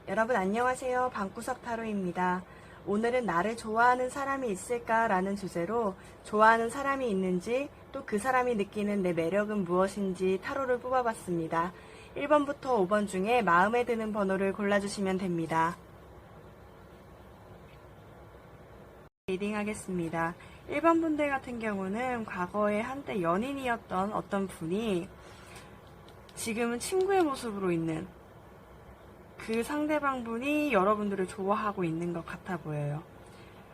여러분 안녕하세요. 방구석 타로입니다. 오늘은 나를 좋아하는 사람이 있을까? 라는 주제로 좋아하는 사람이 있는지 또 그 사람이 느끼는 내 매력은 무엇인지 타로를 뽑아봤습니다. 1번부터 5번 중에 마음에 드는 번호를 골라주시면 됩니다. 리딩하겠습니다. 1번 분들 같은 경우는 과거에 한때 연인이었던 어떤 분이 지금은 친구의 모습으로 있는 그 상대방분이 여러분들을 좋아하고 있는 것 같아 보여요.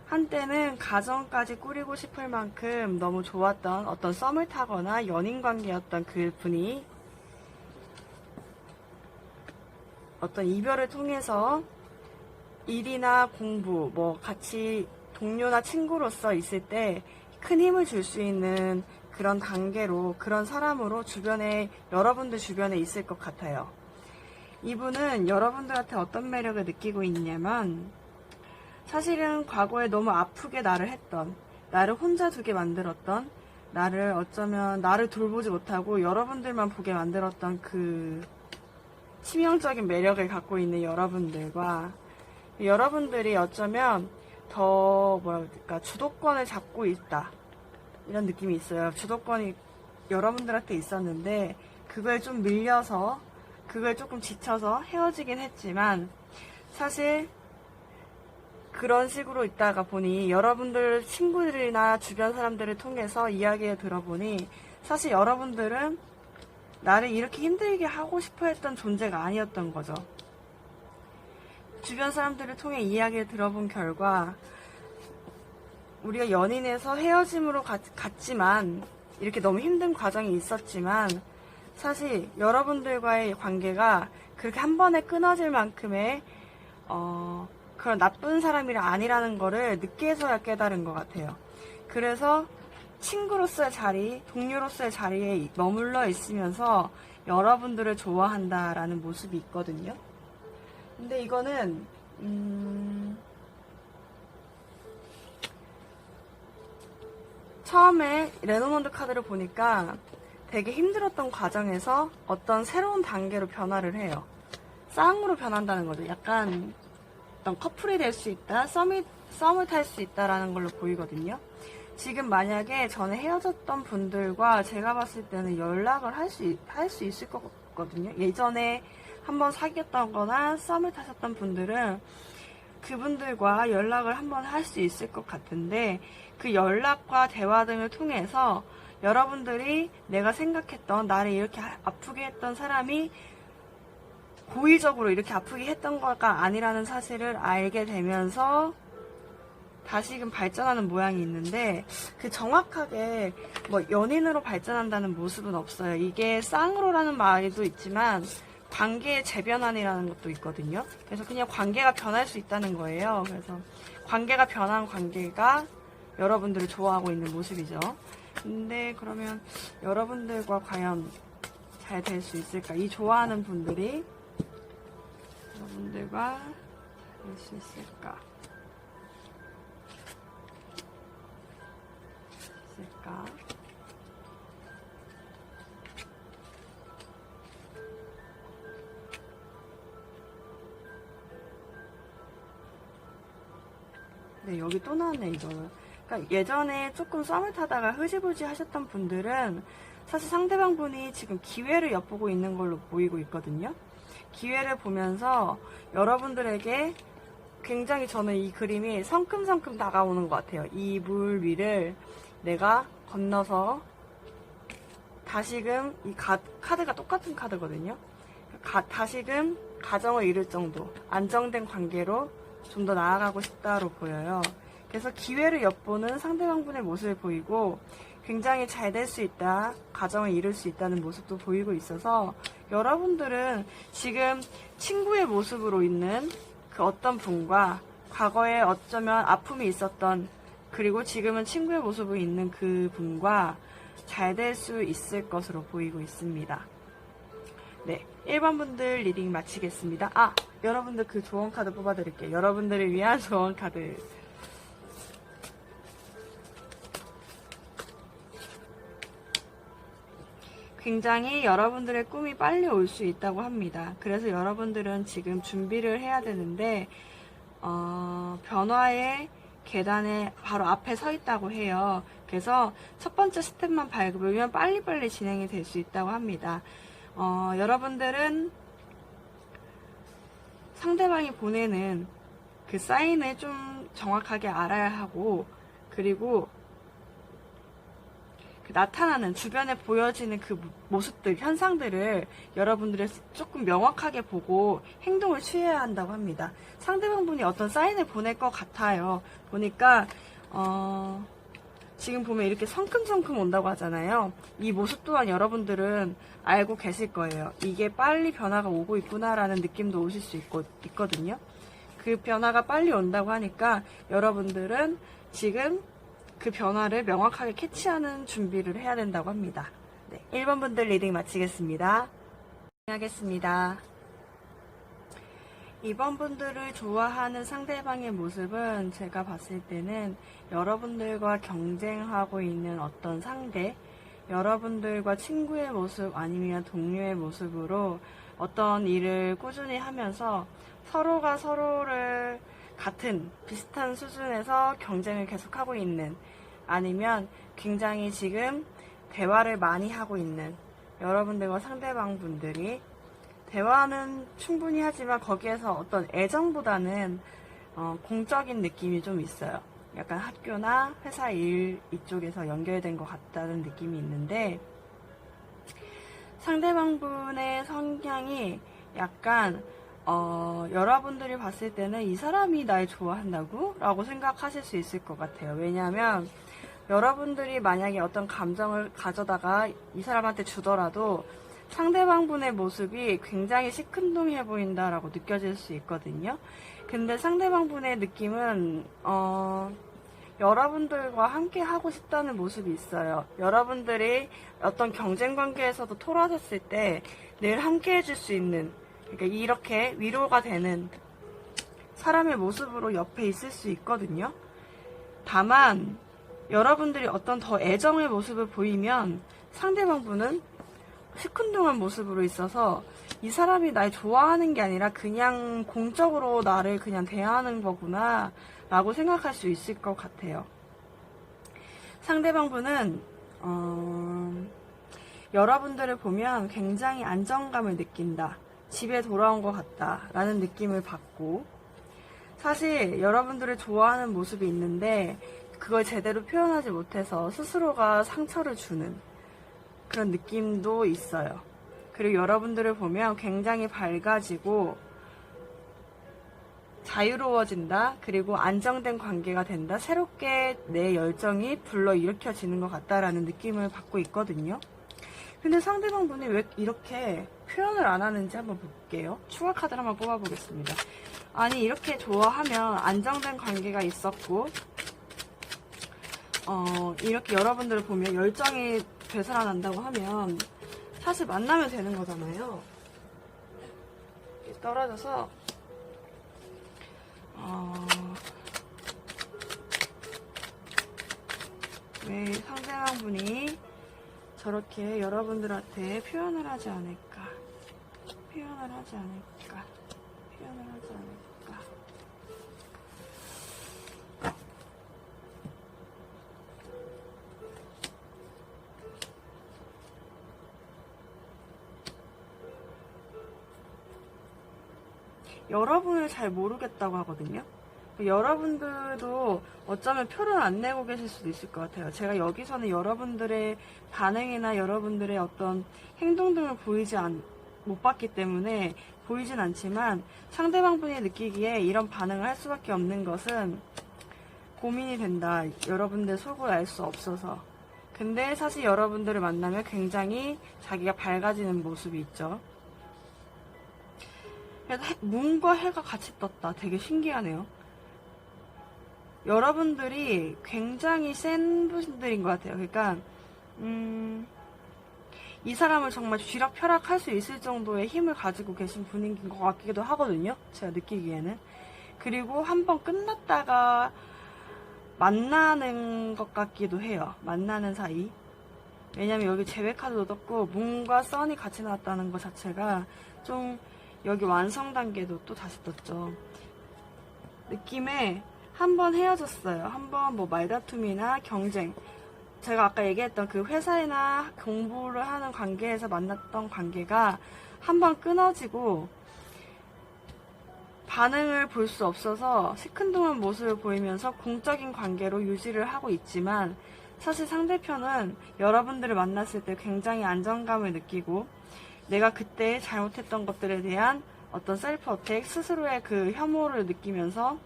한때는 가정까지 꾸리고 싶을 만큼 너무 좋았던 어떤 썸을 타거나 연인 관계였던 그 분이 어떤 이별을 통해서 일이나 공부, 같이 동료나 친구로서 있을 때 큰 힘을 줄 수 있는 그런 단계로, 그런 사람으로 여러분들 주변에 있을 것 같아요. 이분은 여러분들한테 어떤 매력을 느끼고 있냐면, 사실은 과거에 너무 아프게 나를 혼자 두게 만들었던, 어쩌면 나를 돌보지 못하고 여러분들만 보게 만들었던 그 치명적인 매력을 갖고 있는 여러분들과, 여러분들이 어쩌면 더 주도권을 잡고 있다, 이런 느낌이 있어요. 주도권이 여러분들한테 있었는데 그걸 좀 밀려서, 그걸 조금 지쳐서 헤어지긴 했지만, 사실 그런 식으로 있다가 보니, 여러분들 친구들이나 주변 사람들을 통해서 이야기를 들어보니, 사실 여러분들은 나를 이렇게 힘들게 하고 싶어 했던 존재가 아니었던 거죠. 주변 사람들을 통해 이야기를 들어본 결과, 우리가 연인에서 헤어짐으로 갔지만, 이렇게 너무 힘든 과정이 있었지만, 사실 여러분들과의 관계가 그렇게 한 번에 끊어질 만큼의 그런 나쁜 사람이 아니라는 거를 늦게서야 깨달은 것 같아요. 그래서 친구로서의 자리, 동료로서의 자리에 머물러 있으면서 여러분들을 좋아한다라는 모습이 있거든요. 근데 이거는 처음에 레노먼드 카드를 보니까 되게 힘들었던 과정에서 어떤 새로운 단계로 변화를 해요. 쌍으로 변한다는 거죠. 약간 어떤 커플이 될 수 있다, 썸을 탈 수 있다라는 걸로 보이거든요. 지금 만약에 전에 헤어졌던 분들과 제가 봤을 때는 연락을 할 수 있을 것 같거든요. 예전에 한번 사귀었던 거나 썸을 타셨던 분들은 그분들과 연락을 한번 할 수 있을 것 같은데, 그 연락과 대화 등을 통해서 여러분들이 내가 생각했던, 나를 이렇게 아프게 했던 사람이 고의적으로 이렇게 아프게 했던 거가 아니라는 사실을 알게 되면서 다시금 발전하는 모양이 있는데, 그 정확하게 연인으로 발전한다는 모습은 없어요. 이게 쌍으로라는 말도 있지만 관계의 재변환이라는 것도 있거든요. 그래서 그냥 관계가 변할 수 있다는 거예요. 그래서 관계가 변한 관계가 여러분들을 좋아하고 있는 모습이죠. 근데 그러면 여러분들과 과연 잘 될 수 있을까? 이 좋아하는 분들이 여러분들과 될 수 있을까? 네, 여기 또 나왔네, 이거는. 그러니까 예전에 조금 썸을 타다가 흐지부지 하셨던 분들은 사실 상대방분이 지금 기회를 엿보고 있는 걸로 보이고 있거든요. 기회를 보면서 여러분들에게 굉장히, 저는 이 그림이 성큼성큼 다가오는 것 같아요. 이 물 위를 내가 건너서 다시금, 이 카드가 똑같은 카드거든요. 다시금 가정을 이룰 정도, 안정된 관계로 좀 더 나아가고 싶다로 보여요. 그래서 기회를 엿보는 상대방분의 모습을 보이고, 굉장히 잘 될 수 있다, 가정을 이룰 수 있다는 모습도 보이고 있어서, 여러분들은 지금 친구의 모습으로 있는 그 어떤 분과 과거에 어쩌면 아픔이 있었던, 그리고 지금은 친구의 모습으로 있는 그 분과 잘 될 수 있을 것으로 보이고 있습니다. 네, 1번 분들 리딩 마치겠습니다. 여러분들 그 조언 카드 뽑아드릴게요. 여러분들을 위한 조언 카드. 굉장히 여러분들의 꿈이 빨리 올 수 있다고 합니다. 그래서 여러분들은 지금 준비를 해야 되는데 변화의 계단에 바로 앞에 서 있다고 해요. 그래서 첫 번째 스텝만 밟으면 빨리빨리 진행이 될 수 있다고 합니다. 여러분들은 상대방이 보내는 그 사인을 좀 정확하게 알아야 하고, 그리고 그 나타나는 주변에 보여지는 그 모습들, 현상들을 여러분들이 조금 명확하게 보고 행동을 취해야 한다고 합니다. 상대방분이 어떤 사인을 보낼 것 같아요. 보니까 지금 보면 이렇게 성큼성큼 온다고 하잖아요. 이 모습 또한 여러분들은 알고 계실 거예요. 이게 빨리 변화가 오고 있구나라는 느낌도 오실 수 있거든요. 그 변화가 빨리 온다고 하니까 여러분들은 지금 그 변화를 명확하게 캐치하는 준비를 해야 된다고 합니다. 네, 1번 분들 리딩 마치겠습니다. 하겠습니다. 2번 분들을 좋아하는 상대방의 모습은 제가 봤을 때는 여러분들과 경쟁하고 있는 어떤 상대, 여러분들과 친구의 모습 아니면 동료의 모습으로 어떤 일을 꾸준히 하면서 서로가 서로를 같은 비슷한 수준에서 경쟁을 계속하고 있는, 아니면 굉장히 지금 대화를 많이 하고 있는 여러분들과 상대방 분들이, 대화는 충분히 하지만 거기에서 어떤 애정보다는 공적인 느낌이 좀 있어요. 약간 학교나 회사 일 이쪽에서 연결된 것 같다는 느낌이 있는데, 상대방 분의 성향이 약간 여러분들이 봤을 때는 이 사람이 날 좋아한다고? 라고 생각하실 수 있을 것 같아요. 왜냐하면 여러분들이 만약에 어떤 감정을 가져다가 이 사람한테 주더라도 상대방 분의 모습이 굉장히 시큰둥해 보인다라고 느껴질 수 있거든요. 근데 상대방 분의 느낌은 여러분들과 함께 하고 싶다는 모습이 있어요. 여러분들이 어떤 경쟁 관계에서도 토라졌을 때 늘 함께 해줄 수 있는, 그러니까 이렇게 위로가 되는 사람의 모습으로 옆에 있을 수 있거든요. 다만 여러분들이 어떤 더 애정의 모습을 보이면 상대방 분은 시큰둥한 모습으로 있어서 이 사람이 날 좋아하는 게 아니라 그냥 공적으로 나를 그냥 대하는 거구나 라고 생각할 수 있을 것 같아요. 상대방 분은 여러분들을 보면 굉장히 안정감을 느낀다, 집에 돌아온 것 같다 라는 느낌을 받고, 사실 여러분들을 좋아하는 모습이 있는데 그걸 제대로 표현하지 못해서 스스로가 상처를 주는 그런 느낌도 있어요. 그리고 여러분들을 보면 굉장히 밝아지고 자유로워진다, 그리고 안정된 관계가 된다, 새롭게 내 열정이 불러일으켜지는 것 같다라는 느낌을 받고 있거든요. 근데 상대방 분이 왜 이렇게 표현을 안 하는지 한번 볼게요. 추가 카드를 한번 뽑아보겠습니다. 아니, 이렇게 좋아하면 안정된 관계가 있었고 이렇게 여러분들을 보면 열정이 되살아난다고 하면 사실 만나면 되는 거잖아요. 이렇게 떨어져서 왜 상대방 분이 저렇게 여러분들한테 표현을 하지 않을까? 여러분을 잘 모르겠다고 하거든요. 여러분들도 어쩌면 표를 안 내고 계실 수도 있을 것 같아요. 제가 여기서는 여러분들의 반응이나 여러분들의 어떤 행동 등을 못 봤기 때문에 보이진 않지만, 상대방 분이 느끼기에 이런 반응을 할 수밖에 없는 것은 고민이 된다, 여러분들 속을 알 수 없어서. 근데 사실 여러분들을 만나면 굉장히 자기가 밝아지는 모습이 있죠. 그래서 문과 해가 같이 떴다. 되게 신기하네요. 여러분들이 굉장히 센 분들인 것 같아요. 그러니까 이 사람을 정말 쥐락펴락 할 수 있을 정도의 힘을 가지고 계신 분인 것 같기도 하거든요. 제가 느끼기에는. 그리고 한번 끝났다가 만나는 것 같기도 해요. 만나는 사이. 왜냐면 여기 제외 카드도 떴고 문과 선이 같이 나왔다는 것 자체가 좀 여기 완성 단계도 또 다시 떴죠. 느낌에 한 번 헤어졌어요. 한 번 뭐 말다툼이나 경쟁. 제가 아까 얘기했던 그 회사나 공부를 하는 관계에서 만났던 관계가 한 번 끊어지고 반응을 볼 수 없어서 시큰둥한 모습을 보이면서 공적인 관계로 유지를 하고 있지만 사실 상대편은 여러분들을 만났을 때 굉장히 안정감을 느끼고 내가 그때 잘못했던 것들에 대한 어떤 셀프 어택, 스스로의 그 혐오를 느끼면서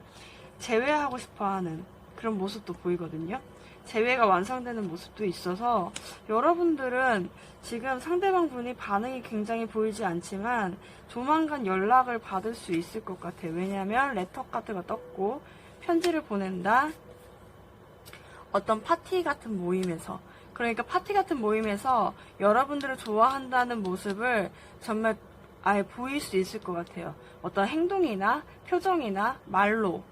제외하고 싶어 하는 그런 모습도 보이거든요. 제외가 완성되는 모습도 있어서 여러분들은 지금 상대방 분이 반응이 굉장히 보이지 않지만 조만간 연락을 받을 수 있을 것 같아요. 왜냐하면 레터 카드가 떴고 편지를 보낸다. 어떤 파티 같은 모임에서, 그러니까 파티 같은 모임에서 여러분들을 좋아한다는 모습을 정말 아예 보일 수 있을 것 같아요. 어떤 행동이나 표정이나 말로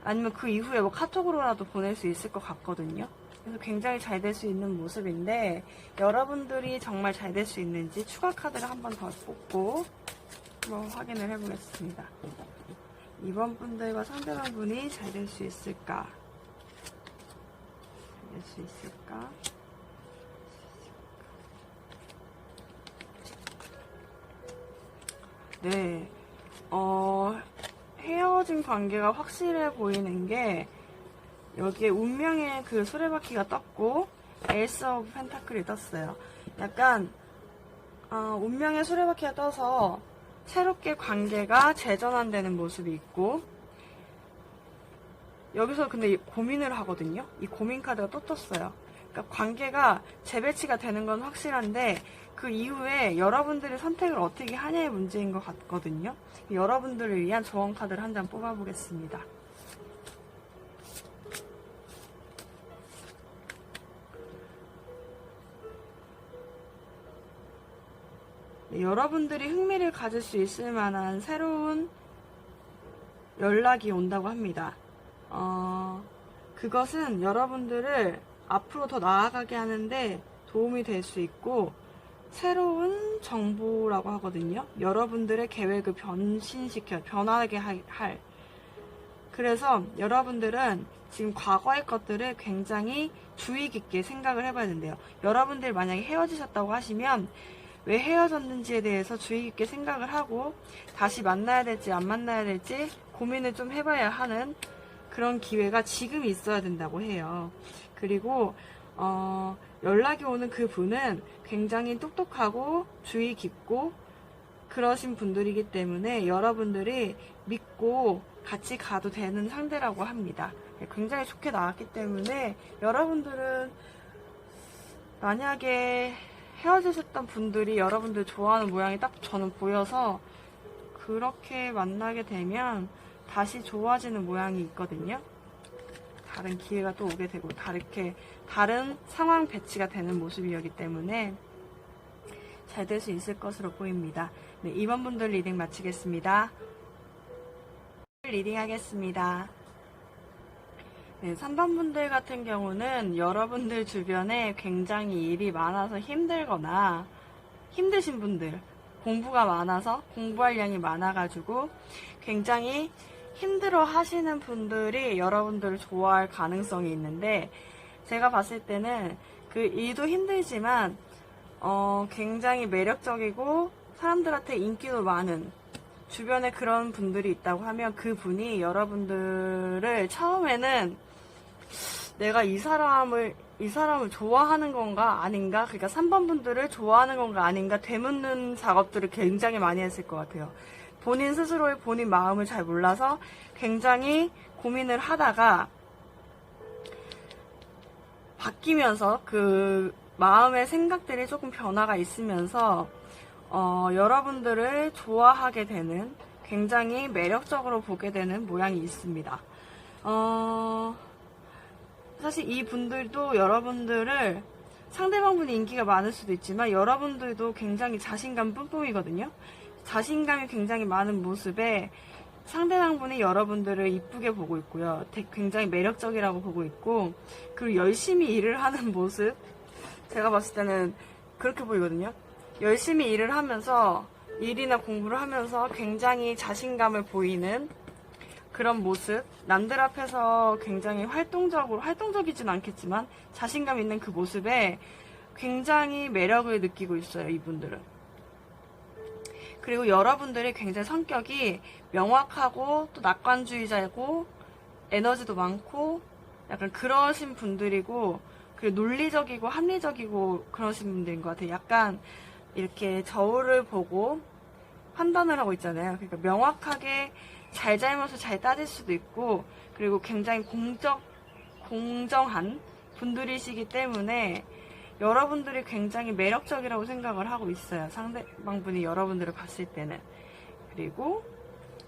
아니면 그 이후에 뭐 카톡으로라도 보낼 수 있을 것 같거든요. 그래서 굉장히 잘 될 수 있는 모습인데 여러분들이 정말 잘 될 수 있는지 추가 카드를 한 번 더 뽑고 한번 확인을 해보겠습니다. 이번 분들과 상대방 분이 잘 될 수 있을까? 잘 될 수 있을까? 네, 헤어진 관계가 확실해 보이는 게 여기에 운명의 그 수레바퀴가 떴고 에이스 오브 펜타클이 떴어요. 약간 운명의 수레바퀴가 떠서 새롭게 관계가 재전환되는 모습이 있고 여기서 근데 고민을 하거든요. 이 고민 카드가 또 떴어요. 그러니까 관계가 재배치가 되는 건 확실한데 그 이후에 여러분들이 선택을 어떻게 하냐의 문제인 것 같거든요. 여러분들을 위한 조언 카드를 한 장 뽑아보겠습니다. 네, 여러분들이 흥미를 가질 수 있을 만한 새로운 연락이 온다고 합니다. 그것은 여러분들을 앞으로 더 나아가게 하는데 도움이 될 수 있고 새로운 정보라고 하거든요. 여러분들의 계획을 변하게 할. 그래서 여러분들은 지금 과거의 것들을 굉장히 주의 깊게 생각을 해봐야 된대요. 여러분들이 만약에 헤어지셨다고 하시면 왜 헤어졌는지에 대해서 주의 깊게 생각을 하고 다시 만나야 될지 안 만나야 될지 고민을 좀 해봐야 하는 그런 기회가 지금 있어야 된다고 해요. 그리고 연락이 오는 그 분은 굉장히 똑똑하고 주의 깊고 그러신 분들이기 때문에 여러분들이 믿고 같이 가도 되는 상대라고 합니다. 굉장히 좋게 나왔기 때문에 여러분들은 만약에 헤어지셨던 분들이 여러분들 좋아하는 모양이 딱 저는 보여서 그렇게 만나게 되면 다시 좋아지는 모양이 있거든요. 다른 기회가 또 오게 되고 다른 상황 배치가 되는 모습이었기 때문에 잘 될 수 있을 것으로 보입니다. 네, 2번 분들 리딩 마치겠습니다. 리딩 하겠습니다. 네, 3번 분들 같은 경우는 여러분들 주변에 굉장히 일이 많아서 힘들거나 힘드신 분들, 공부가 많아서 공부할 양이 많아가지고 굉장히 힘들어 하시는 분들이 여러분들을 좋아할 가능성이 있는데 제가 봤을 때는 그 일도 힘들지만 굉장히 매력적이고 사람들한테 인기도 많은 주변에 그런 분들이 있다고 하면 그 분이 여러분들을 처음에는 내가 이 사람을 좋아하는 건가 아닌가, 그러니까 3번 분들을 좋아하는 건가 아닌가 되묻는 작업들을 굉장히 많이 했을 것 같아요. 본인 스스로의 본인 마음을 잘 몰라서 굉장히 고민을 하다가 바뀌면서 그 마음의 생각들이 조금 변화가 있으면서 여러분들을 좋아하게 되는, 굉장히 매력적으로 보게 되는 모양이 있습니다. 사실 이 분들도 여러분들을, 상대방분이 인기가 많을 수도 있지만 여러분들도 굉장히 자신감 뿜뿜이거든요. 자신감이 굉장히 많은 모습에 상대방분이 여러분들을 이쁘게 보고 있고요. 굉장히 매력적이라고 보고 있고, 그리고 열심히 일을 하는 모습, 제가 봤을 때는 그렇게 보이거든요. 열심히 일을 하면서, 일이나 공부를 하면서 굉장히 자신감을 보이는 그런 모습, 남들 앞에서 굉장히 활동적이진 않겠지만 자신감 있는 그 모습에 굉장히 매력을 느끼고 있어요, 이분들은. 그리고 여러분들이 굉장히 성격이 명확하고 또 낙관주의자이고 에너지도 많고 약간 그러신 분들이고, 그리고 논리적이고 합리적이고 그러신 분들인 것 같아요. 약간 이렇게 저울을 보고 판단을 하고 있잖아요. 그러니까 명확하게 잘잘못을 잘 따질 수도 있고, 그리고 굉장히 공정한 분들이시기 때문에 여러분들이 굉장히 매력적이라고 생각을 하고 있어요. 상대방분이 여러분들을 봤을 때는. 그리고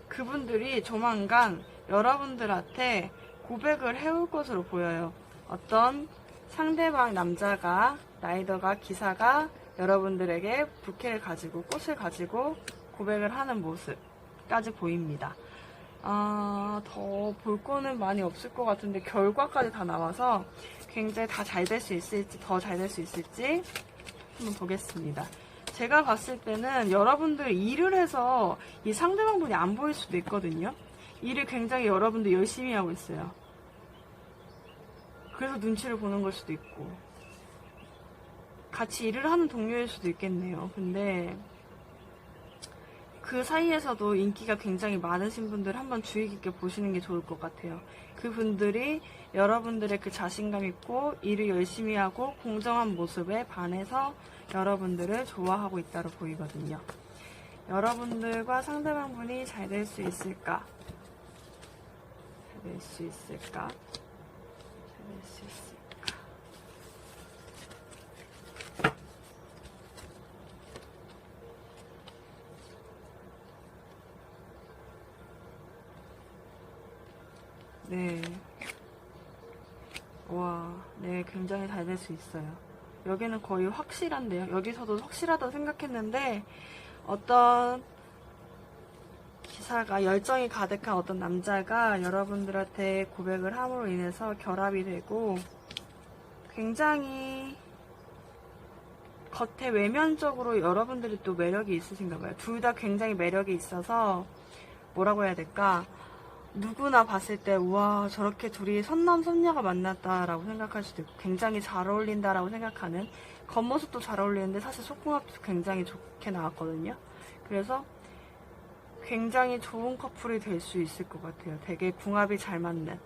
그분들이 조만간 여러분들한테 고백을 해올 것으로 보여요. 어떤 상대방 남자가, 라이더가, 기사가 여러분들에게 부케를 가지고, 꽃을 가지고 고백을 하는 모습까지 보입니다. 더 볼 거는 많이 없을 것 같은데 결과까지 다 나와서 굉장히 다 잘 될 수 있을지, 더 잘 될 수 있을지 한번 보겠습니다. 제가 봤을 때는 여러분들 일을 해서 이 상대방분이 안 보일 수도 있거든요. 일을 굉장히 여러분들 열심히 하고 있어요. 그래서 눈치를 보는 걸 수도 있고, 같이 일을 하는 동료일 수도 있겠네요. 근데 그 사이에서도 인기가 굉장히 많으신 분들 한번 주의 깊게 보시는 게 좋을 것 같아요. 그분들이 여러분들의 그 자신감 있고 일을 열심히 하고 공정한 모습에 반해서 여러분들을 좋아하고 있다고 보이거든요. 여러분들과 상대방분이 잘 될 수 있을까? 잘 될 수 있을까? 잘 될 수 있을까? 네. 와, 네, 굉장히 잘 될 수 있어요. 여기는 거의 확실한데요. 여기서도 확실하다고 생각했는데, 어떤 기사가, 열정이 가득한 어떤 남자가 여러분들한테 고백을 함으로 인해서 결합이 되고, 굉장히 겉에 외면적으로 여러분들이 또 매력이 있으신가 봐요. 둘 다 굉장히 매력이 있어서, 뭐라고 해야 될까? 누구나 봤을 때 우와 저렇게 둘이 선남선녀가 만났다라고 생각할 수도 있고, 굉장히 잘 어울린다라고 생각하는, 겉모습도 잘 어울리는데 사실 속궁합도 굉장히 좋게 나왔거든요. 그래서 굉장히 좋은 커플이 될 수 있을 것 같아요. 되게 궁합이 잘 맞는,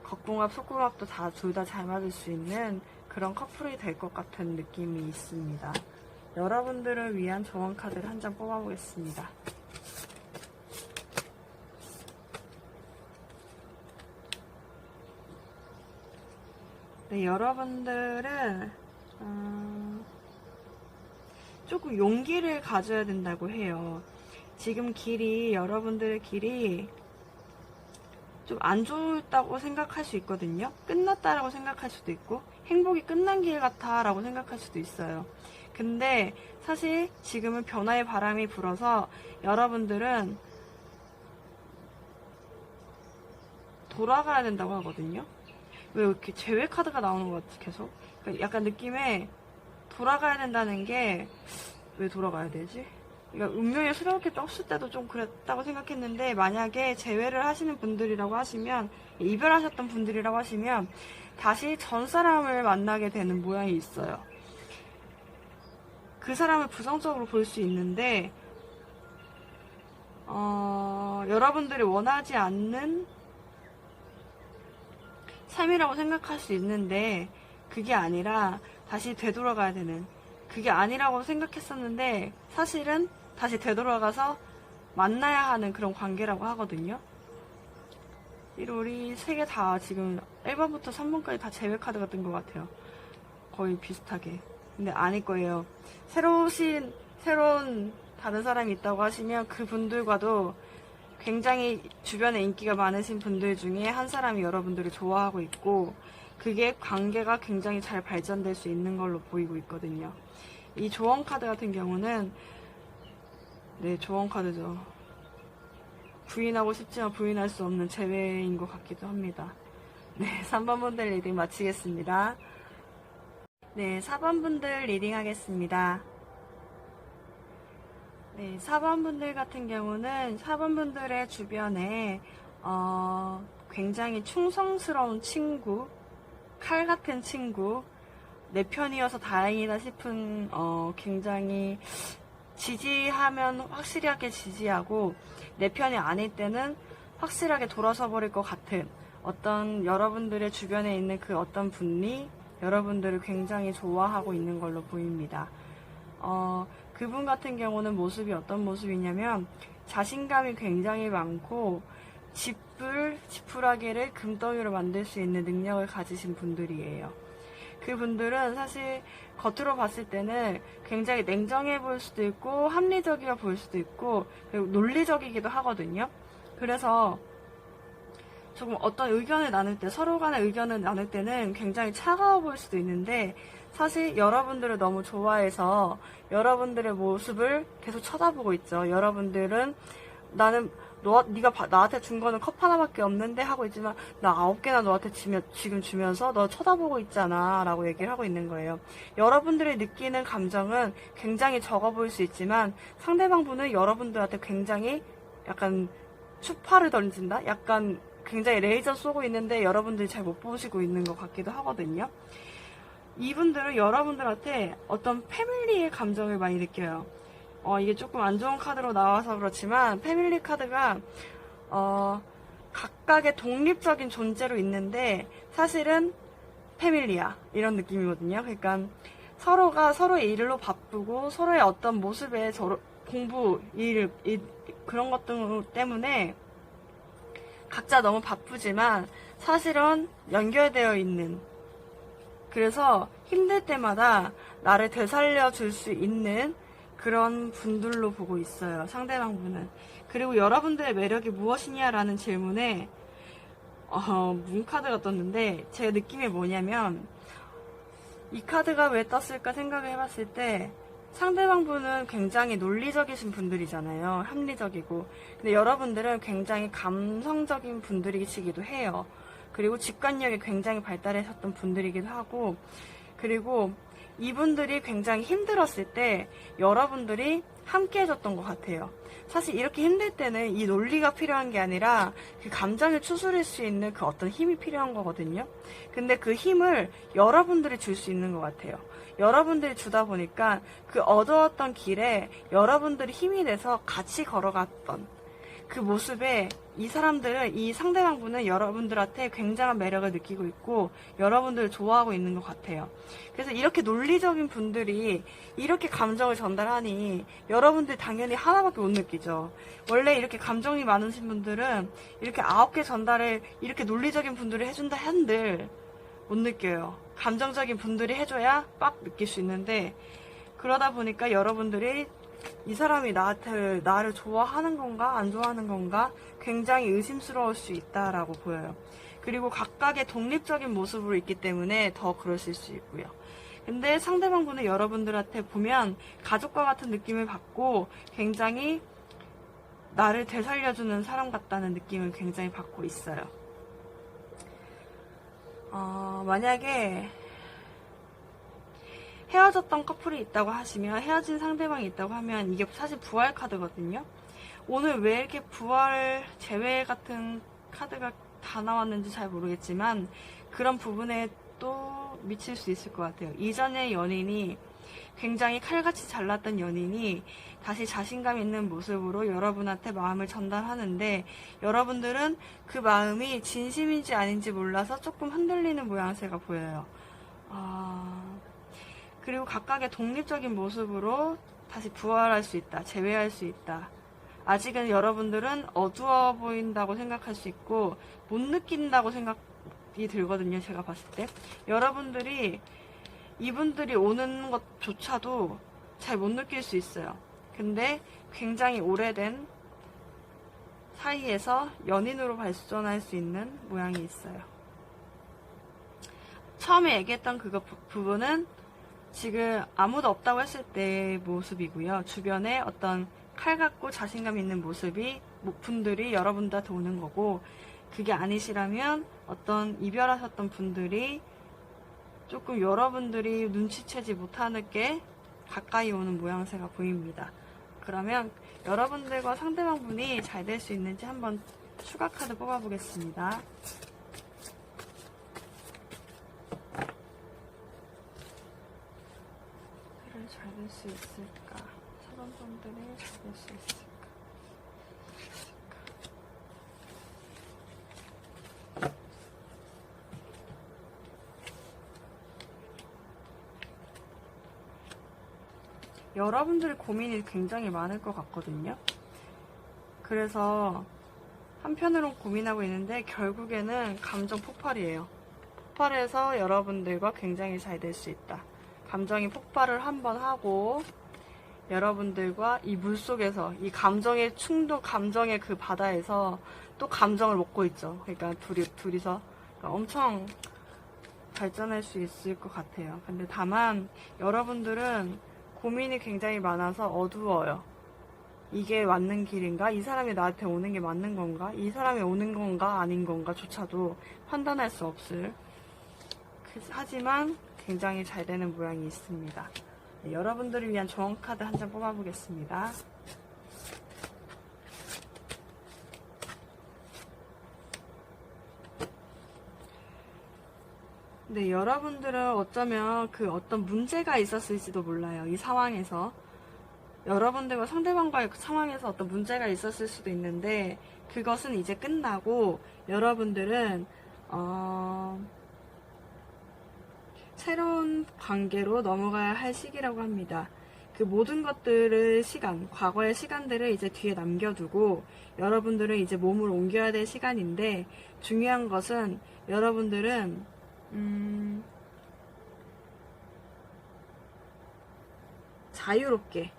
겉궁합 속궁합도 다 둘 다 잘 맞을 수 있는 그런 커플이 될 것 같은 느낌이 있습니다. 여러분들을 위한 조언 카드를 한 장 뽑아보겠습니다. 네, 여러분들은 조금 용기를 가져야 된다고 해요. 지금 여러분들의 길이 좀 안 좋다고 생각할 수 있거든요. 끝났다라고 생각할 수도 있고, 행복이 끝난 길 같아라고 생각할 수도 있어요. 근데 사실 지금은 변화의 바람이 불어서 여러분들은 돌아가야 된다고 하거든요. 왜 이렇게 제외 카드가 나오는 것 같지 계속? 그러니까 약간 느낌에 돌아가야 된다는 게, 왜 돌아가야 되지? 그러니까 운명의 수레바퀴 떴을 때도 좀 그랬다고 생각했는데, 만약에 재회를 하시는 분들이라고 하시면, 이별하셨던 분들이라고 하시면 다시 전 사람을 만나게 되는 모양이 있어요. 그 사람을 부정적으로 볼 수 있는데, 여러분들이 원하지 않는 삶이라고 생각할 수 있는데, 그게 아니라 다시 되돌아가야 되는, 그게 아니라고 생각했었는데 사실은 다시 되돌아가서 만나야 하는 그런 관계라고 하거든요. 1월이 3개 다 지금 1번부터 3번까지 다 제외 카드가 뜬 것 같아요. 거의 비슷하게. 근데 아닐 거예요. 새로운 다른 사람이 있다고 하시면 그분들과도 굉장히 주변에 인기가 많으신 분들 중에 한 사람이 여러분들을 좋아하고 있고, 그게 관계가 굉장히 잘 발전될 수 있는 걸로 보이고 있거든요. 이 조언 카드 같은 경우는, 네, 조언 카드죠. 부인하고 싶지만 부인할 수 없는 재회인 것 같기도 합니다. 네, 3번 모델 리딩 마치겠습니다. 네, 4번 분들 리딩 하겠습니다. 네, 4번 분들 같은 경우는 4번 분들의 주변에 굉장히 충성스러운 친구, 칼 같은 친구, 내 편이어서 다행이다 싶은 굉장히 지지하면 확실하게 지지하고 내 편이 아닐 때는 확실하게 돌아서 버릴 것 같은 어떤 여러분들의 주변에 있는 그 어떤 분이 여러분들을 굉장히 좋아하고 있는 걸로 보입니다. 그분 같은 경우는 모습이 어떤 모습이냐면 자신감이 굉장히 많고 지푸라기를 금덩이로 만들 수 있는 능력을 가지신 분들이에요. 그분들은 사실 겉으로 봤을 때는 굉장히 냉정해 보일 수도 있고 합리적이어 보일 수도 있고 그리고 논리적이기도 하거든요. 그래서 조금 어떤 의견을 나눌 때 서로 간의 의견을 나눌 때는 굉장히 차가워 보일 수도 있는데 사실 여러분들을 너무 좋아해서 여러분들의 모습을 계속 쳐다보고 있죠. 여러분들은 나는 네가 나한테 준 거는 컵 하나밖에 없는데 하고 있지만 나 9개나 너한테 지금 주면서 너 쳐다보고 있잖아 라고 얘기를 하고 있는 거예요. 여러분들이 느끼는 감정은 굉장히 적어 보일 수 있지만 상대방 분은 여러분들한테 굉장히 약간 추파를 던진다? 약간 굉장히 레이저 쏘고 있는데 여러분들이 잘 못 보시고 있는 것 같기도 하거든요. 이분들은 여러분들한테 어떤 패밀리의 감정을 많이 느껴요. 이게 조금 안 좋은 카드로 나와서 그렇지만 패밀리 카드가 각각의 독립적인 존재로 있는데 사실은 패밀리야 이런 느낌이거든요. 그러니까 서로가 서로의 일로 바쁘고 서로의 어떤 모습에 공부, 일 그런 것들 때문에 각자 너무 바쁘지만 사실은 연결되어 있는, 그래서 힘들 때마다 나를 되살려 줄 수 있는 그런 분들로 보고 있어요. 상대방 분은. 그리고 여러분들의 매력이 무엇이냐라는 질문에 문 카드가 떴는데 제 느낌이 뭐냐면 이 카드가 왜 떴을까 생각을 해봤을 때 상대방 분은 굉장히 논리적이신 분들이잖아요. 합리적이고. 근데 여러분들은 굉장히 감성적인 분들이시기도 해요. 그리고 직관력이 굉장히 발달하셨던 분들이기도 하고, 그리고 이분들이 굉장히 힘들었을 때 여러분들이 함께 해줬던 것 같아요. 사실 이렇게 힘들 때는 이 논리가 필요한 게 아니라 그 감정을 추스릴 수 있는 그 어떤 힘이 필요한 거거든요. 근데 그 힘을 여러분들이 줄 수 있는 것 같아요. 여러분들이 주다 보니까 그 얻어왔던 길에 여러분들이 힘이 돼서 같이 걸어갔던 그 모습에 이 사람들은, 이 상대방 분은 여러분들한테 굉장한 매력을 느끼고 있고 여러분들을 좋아하고 있는 것 같아요. 그래서 이렇게 논리적인 분들이 이렇게 감정을 전달하니 여러분들 당연히 하나밖에 못 느끼죠. 원래 이렇게 감정이 많으신 분들은 이렇게 9개 전달을 이렇게 논리적인 분들이 해준다 한들 못 느껴요. 감정적인 분들이 해줘야 빡 느낄 수 있는데, 그러다 보니까 여러분들이 이 사람이 나를 좋아하는 건가 안 좋아하는 건가 굉장히 의심스러울 수 있다라고 보여요. 그리고 각각의 독립적인 모습으로 있기 때문에 더 그러실 수 있고요. 근데 상대방 분은 여러분들한테 보면 가족과 같은 느낌을 받고 굉장히 나를 되살려주는 사람 같다는 느낌을 굉장히 받고 있어요. 만약에 헤어졌던 커플이 있다고 하시면, 헤어진 상대방이 있다고 하면 이게 사실 부활 카드거든요. 오늘 왜 이렇게 부활 재회 같은 카드가 다 나왔는지 잘 모르겠지만 그런 부분에 또 미칠 수 있을 것 같아요. 이전의 연인이 굉장히 칼같이 잘났던 연인이 다시 자신감 있는 모습으로 여러분한테 마음을 전달하는데 여러분들은 그 마음이 진심인지 아닌지 몰라서 조금 흔들리는 모양새가 보여요. 그리고 각각의 독립적인 모습으로 다시 부활할 수 있다, 재회할 수 있다. 아직은 여러분들은 어두워 보인다고 생각할 수 있고 못 느낀다고 생각이 들거든요. 제가 봤을 때 여러분들이 이분들이 오는 것조차도 잘 못 느낄 수 있어요. 근데 굉장히 오래된 사이에서 연인으로 발전할 수 있는 모양이 있어요. 처음에 얘기했던 부분은 지금 아무도 없다고 했을 때의 모습이고요. 주변에 어떤 칼 같고 자신감 있는 모습이 분들이 여러분들한테 오는 거고, 그게 아니시라면 어떤 이별하셨던 분들이 조금 여러분들이 눈치채지 못하는 게 가까이 오는 모양새가 보입니다. 그러면 여러분들과 상대방분이 잘 될 수 있는지 한번 추가 카드 뽑아보겠습니다. 잘 될 수 있을까? 사람분들이 잘 될 수 있을까? 여러분들의 고민이 굉장히 많을 것 같거든요. 그래서 한편으론 고민하고 있는데 결국에는 감정 폭발이에요. 폭발해서 여러분들과 굉장히 잘 될 수 있다. 감정이 폭발을 한번 하고 여러분들과 이 물속에서 이 감정의 충동, 감정의 그 바다에서 또 감정을 먹고 있죠. 그러니까 둘이서 엄청 발전할 수 있을 것 같아요. 근데 다만 여러분들은 고민이 굉장히 많아서 어두워요. 이게 맞는 길인가? 이 사람이 나한테 오는 게 맞는 건가? 이 사람이 오는 건가? 아닌 건가? 조차도 판단할 수 없을. 하지만 굉장히 잘 되는 모양이 있습니다. 네, 여러분들을 위한 조언 카드 한 장 뽑아보겠습니다. 네, 여러분들은 어쩌면 그 어떤 문제가 있었을지도 몰라요. 이 상황에서. 여러분들과 상대방과의 상황에서 어떤 문제가 있었을 수도 있는데 그것은 이제 끝나고 여러분들은 새로운 관계로 넘어가야 할 시기라고 합니다. 그 모든 것들을 과거의 시간들을 이제 뒤에 남겨두고 여러분들은 이제 몸을 옮겨야 될 시간인데 중요한 것은 여러분들은 자유롭게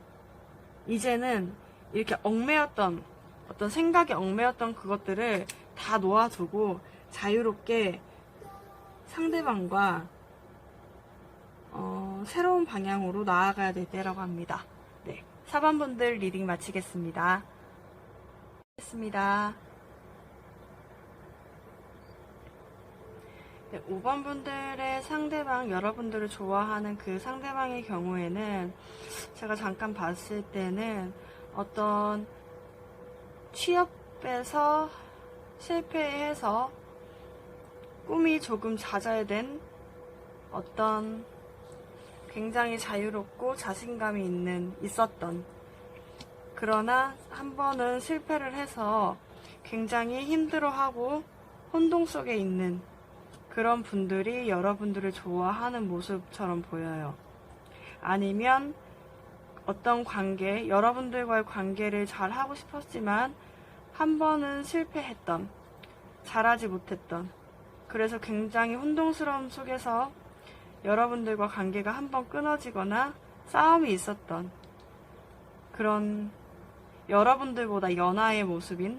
이제는 이렇게 얽매였던 어떤 생각에 얽매였던 그것들을 다 놓아두고 자유롭게 상대방과 새로운 방향으로 나아가야 될 때라고 합니다. 네, 4번분들 리딩 마치겠습니다. 네, 5번분들의 상대방, 여러분들을 좋아하는 그 상대방의 경우에는 제가 잠깐 봤을 때는 어떤 취업에서 실패해서 꿈이 조금 좌절된 어떤 굉장히 자유롭고 자신감이 있었던 그러나 한 번은 실패를 해서 굉장히 힘들어하고 혼동 속에 있는 그런 분들이 여러분들을 좋아하는 모습처럼 보여요. 아니면 어떤 관계, 여러분들과의 관계를 잘 하고 싶었지만 한 번은 실패했던, 잘하지 못했던, 그래서 굉장히 혼동스러움 속에서 여러분들과 관계가 한 번 끊어지거나 싸움이 있었던 그런 여러분들보다 연하의 모습인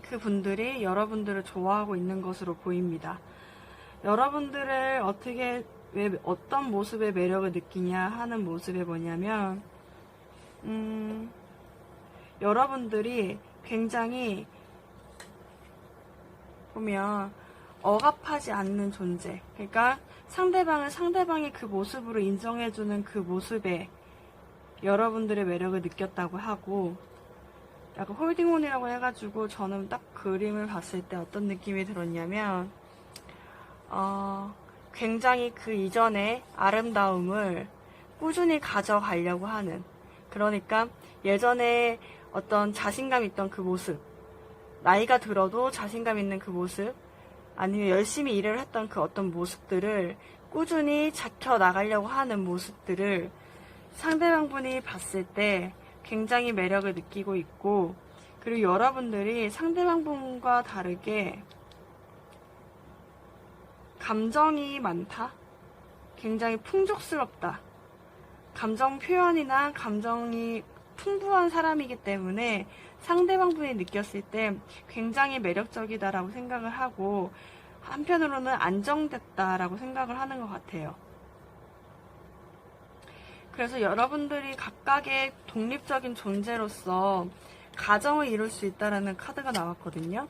그 분들이 여러분들을 좋아하고 있는 것으로 보입니다. 여러분들을 어떤 모습의 매력을 느끼냐 하는 모습이 뭐냐면 여러분들이 굉장히 보면 억압하지 않는 존재, 그러니까 상대방을 상대방의 그 모습으로 인정해주는 그 모습에 여러분들의 매력을 느꼈다고 하고, 약간 홀딩온이라고 해가지고 저는 딱 그림을 봤을 때 어떤 느낌이 들었냐면 굉장히 그 이전의 아름다움을 꾸준히 가져가려고 하는, 그러니까 예전에 어떤 자신감 있던 그 모습, 나이가 들어도 자신감 있는 그 모습, 아니면 열심히 일을 했던 그 어떤 모습들을 꾸준히 지켜나가려고 하는 모습들을 상대방분이 봤을 때 굉장히 매력을 느끼고 있고, 그리고 여러분들이 상대방분과 다르게 감정이 많다? 굉장히 풍족스럽다. 감정 표현이나 감정이 풍부한 사람이기 때문에 상대방분이 느꼈을 때 굉장히 매력적이다라고 생각을 하고, 한편으로는 안정됐다라고 생각을 하는 것 같아요. 그래서 여러분들이 각각의 독립적인 존재로서 가정을 이룰 수 있다라는 카드가 나왔거든요.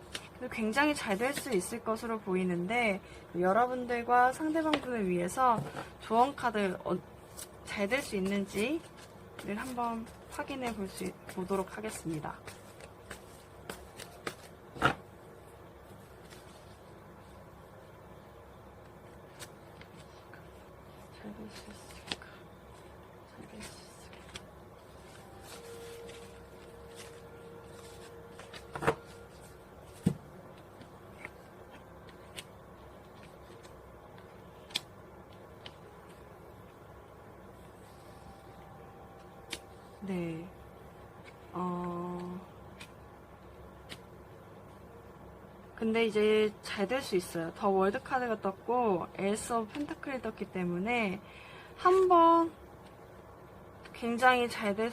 굉장히 잘 될 수 있을 것으로 보이는데, 여러분들과 상대방분을 위해서 조언 카드 잘 될 수 있는지를 한번 확인해 보도록 하겠습니다. 잘 될 수 있을까? 잘 될 수 있을까? 네. 근데 이제 잘 될 수 있어요. 더 월드 카드가 떴고 에이스 오브 펜타클이 떴기 때문에 한번 굉장히 잘 될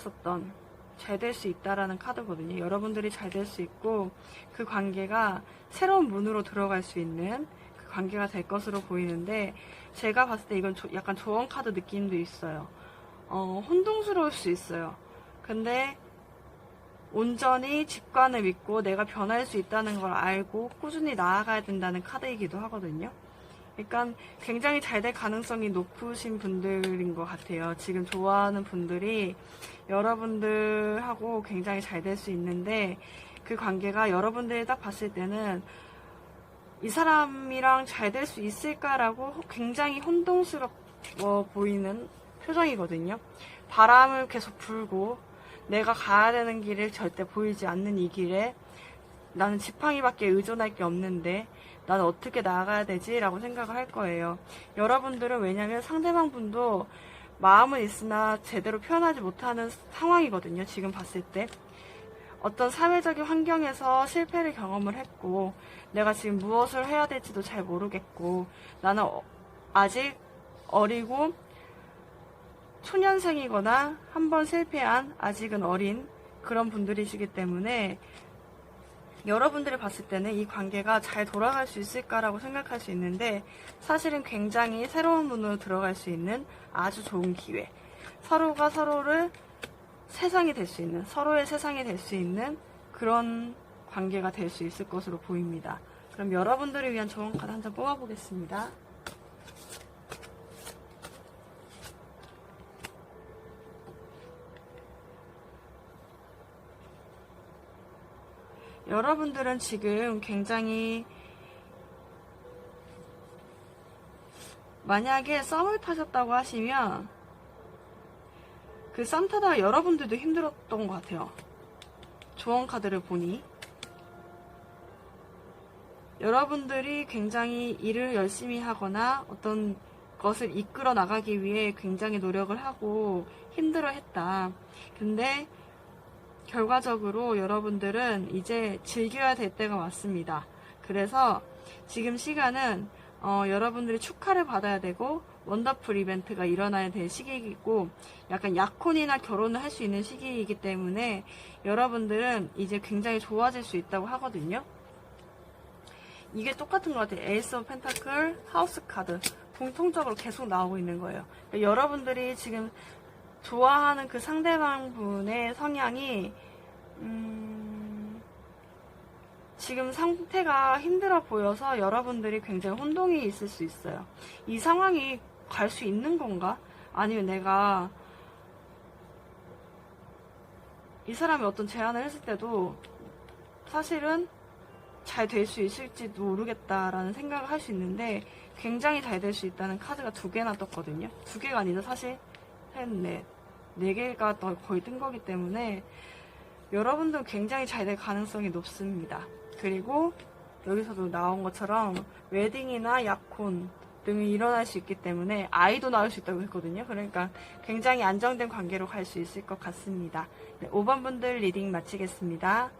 수 있다라는 카드거든요. 여러분들이 잘 될 수 있고 그 관계가 새로운 문으로 들어갈 수 있는 그 관계가 될 것으로 보이는데, 제가 봤을 때 이건 약간 조언 카드 느낌도 있어요. 혼동스러울 수 있어요. 근데 온전히 직관을 믿고 내가 변할 수 있다는 걸 알고 꾸준히 나아가야 된다는 카드이기도 하거든요. 그러니까 굉장히 잘 될 가능성이 높으신 분들인 것 같아요. 지금 좋아하는 분들이 여러분들하고 굉장히 잘 될 수 있는데, 그 관계가 여러분들이 딱 봤을 때는 이 사람이랑 잘 될 수 있을까라고 굉장히 혼동스러워 보이는 표정이거든요. 바람을 계속 불고 내가 가야 되는 길을 절대 보이지 않는 이 길에 나는 지팡이밖에 의존할 게 없는데 나는 어떻게 나아가야 되지? 라고 생각을 할 거예요. 여러분들은 왜냐면 상대방 분도 마음은 있으나 제대로 표현하지 못하는 상황이거든요. 지금 봤을 때. 어떤 사회적인 환경에서 실패를 경험을 했고 내가 지금 무엇을 해야 될지도 잘 모르겠고 나는 아직 어리고 초년생이거나 한번 실패한 아직은 어린 그런 분들이시기 때문에 여러분들이 봤을 때는 이 관계가 잘 돌아갈 수 있을까라고 생각할 수 있는데, 사실은 굉장히 새로운 문으로 들어갈 수 있는 아주 좋은 기회, 서로가 서로를 세상이 될 수 있는, 서로의 세상이 될 수 있는 그런 관계가 될 수 있을 것으로 보입니다. 그럼 여러분들을 위한 조언 카드 한 장 뽑아보겠습니다. 여러분들은 지금 굉장히 만약에 썸을 타셨다고 하시면 그 썸 타다가 여러분들도 힘들었던 것 같아요. 조언 카드를 보니 여러분들이 굉장히 일을 열심히 하거나 어떤 것을 이끌어 나가기 위해 굉장히 노력을 하고 힘들어 했다. 근데 결과적으로 여러분들은 이제 즐겨야 될 때가 왔습니다. 그래서 지금 시간은 여러분들이 축하를 받아야 되고 원더풀 이벤트가 일어나야 될 시기이고 약간 약혼이나 결혼을 할 수 있는 시기이기 때문에 여러분들은 이제 굉장히 좋아질 수 있다고 하거든요. 이게 똑같은 것 같아요. 에이스 오브 펜타클, 하우스 카드 공통적으로 계속 나오고 있는 거예요. 그러니까 여러분들이 지금 좋아하는 그 상대방 분의 성향이 지금 상태가 힘들어 보여서 여러분들이 굉장히 혼동이 있을 수 있어요. 이 상황이 갈 수 있는 건가? 아니면 내가 이 사람이 어떤 제안을 했을 때도 사실은 잘 될 수 있을지도 모르겠다라는 생각을 할 수 있는데, 굉장히 잘 될 수 있다는 카드가 2개나 떴거든요. 2개가 아니라 사실 네 개가 거의 뜬 거기 때문에 여러분도 굉장히 잘 될 가능성이 높습니다. 그리고 여기서도 나온 것처럼 웨딩이나 약혼 등이 일어날 수 있기 때문에 아이도 낳을 수 있다고 했거든요. 그러니까 굉장히 안정된 관계로 갈 수 있을 것 같습니다. 네, 5번 분들 리딩 마치겠습니다.